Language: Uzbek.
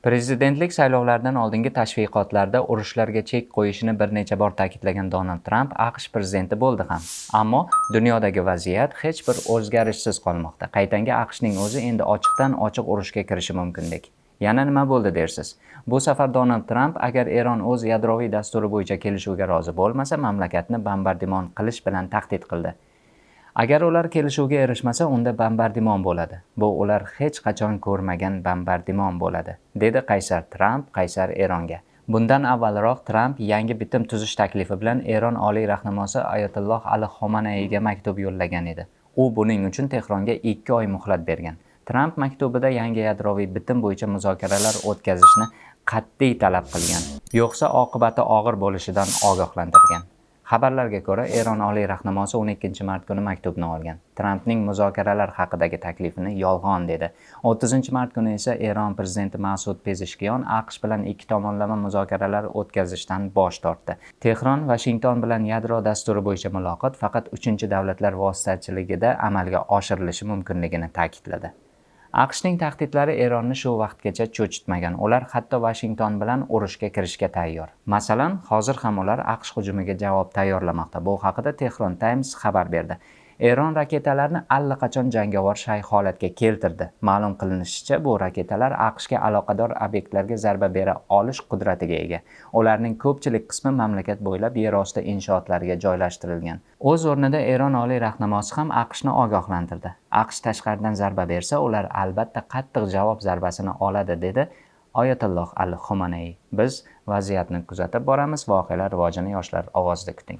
Prezidentlik saylovlaridan oldingi tashviqotlarda urushlarga chek qo'yishini bir necha bor ta'kidlagan Donald Tramp AQSh prezidenti bo'ldi ham. Ammo dunyodagi vaziyat hech bir o'zgarishsiz qolmoqda. Qaytanga AQShning o'zi endi ochiqdan-ochiq urushga kirishi mumkindek. Yana nima bo'ldi dersiz? Bu safar Donald Tramp agar Eron o'z yadroviy dasturi bo'yicha kelishuvga rozi bo'lmasa, mamlakatni bombardimon qilish bilan tahdid qildi. Agar ular kelishuvga erishmasa, unda bombardimon bo'ladi. Bu ular hech qachon ko'rmagan bombardimon bo'ladi, dedi Qaysar Tramp Qaysar Eronga. Bundan avvalroq Tramp yangi bitim tuzish taklifi bilan Eron oliy rahnamosi Oyatulloh Ali Xomanayga maktub yo'llagan edi. U buning uchun Tehronga 2 oy muhlat bergan. Tramp maktubida yangi yadroviy bitim bo'yicha muzokaralar o'tkazishni qat'iy talab qilgan, yo'qsa oqibati og'ir bo'lishidan ogohlantirgan. Xabarlarga ko'ra, Eron oliy rahnamosi 12-mart kuni maktubni olgan. Trampning muzokaralar haqidagi taklifini yolg'on dedi. 30-mart kuni esa Eron prezidenti Masud Pezeshkian AQSh bilan 2 tomonlama muzokaralar o'tkazishdan bosh tortdi. Tehron Vashington bilan yadro dasturi bo'yicha muloqot faqat 3-davlatlar vositachiligida amalga oshirilishi mumkinligini ta'kidladi. AQShning tahdidlari Eronni shu vaqtgacha cho'chitmagan. Ular hatto Vashington bilan urushga kirishga tayyor. Masalan, hozir ham ular AQSh hujumiga javob tayyorlamoqda. Bu haqida Tehron Times xabar berdi. Eron raketalarini allaqachon jangovar shay holatga keltirdi. Ma'lum qilinishicha, bu raketalar AQShga aloqador obyektlarga zarba bera olish qudratiga ega. Ularning ko'pchilik qismi mamlakat bo'ylab yerosti inshootlariga joylashtirilgan. O'z o'rnida Eron oliy rahnamosi ham AQShni ogohlantirdi. AQSh tashqaridan zarba bersa, ular albatta qattiq javob zarbasini oladi, dedi Oyatulloh Ali Xomanay. Biz vaziyatni kuzatib boramiz. Voqealar rivojini yoshlar ovozida kuting.